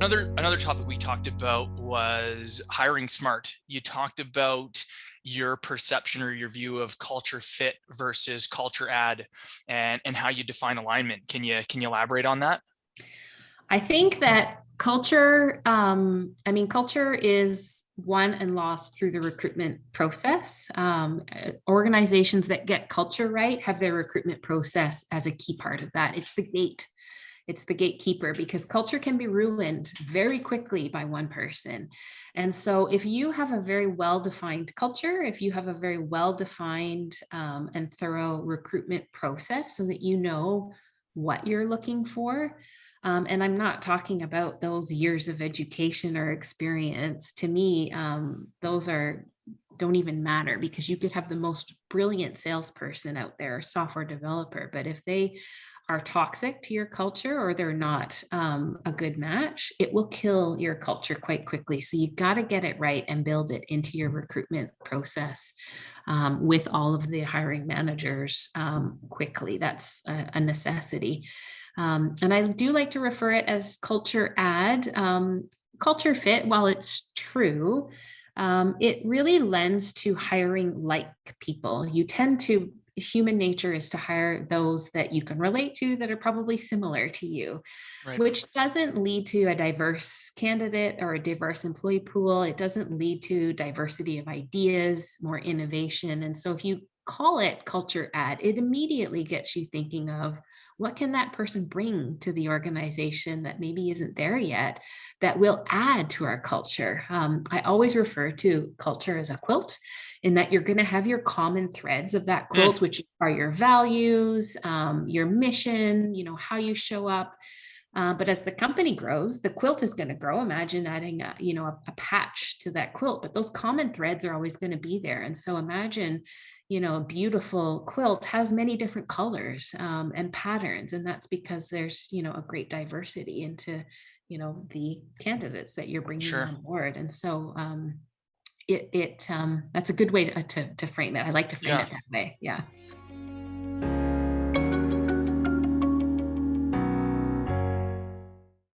Another topic we talked about was hiring smart. You talked about your perception or your view of culture fit versus culture add, and how you define alignment. Can you elaborate on that? I think that culture, culture is won and lost through the recruitment process. Organizations that get culture right have their recruitment process as a key part of that. It's the gate. It's the gatekeeper because culture can be ruined very quickly by one person. And so, if you have a very well defined culture, if you have a very well defined and thorough recruitment process so that you know what you're looking for, and I'm not talking about those years of education or experience. To me, those are don't even matter because you could have the most brilliant salesperson out there, software developer, but if they are toxic to your culture or they're not a good match, it will kill your culture quite quickly. So you got to get it right and build it into your recruitment process with all of the hiring managers quickly. That's a necessity. And I do like to refer it as culture add. Culture fit, while it's true, it really lends to hiring like people. You tend to Human nature is to hire those that you can relate to that are probably similar to you, Right. which doesn't lead to a diverse candidate or a diverse employee pool. It doesn't lead to diversity of ideas, more innovation. And so if you call it culture add, it immediately gets you thinking of what can that person bring to the organization that maybe isn't there yet that will add to our culture. I always refer to culture as a quilt in that you're going to have your common threads of that quilt, Mm, which are your values, your mission, how you show up. But as the company grows, the quilt is going to grow. Imagine adding a patch to that quilt, but those common threads are always going to be there. And so imagine, a beautiful quilt has many different colors and patterns, and that's because there's a great diversity into the candidates that you're bringing sure. on board. And so that's a good way to frame it. I like to frame Yeah. it that way. Yeah.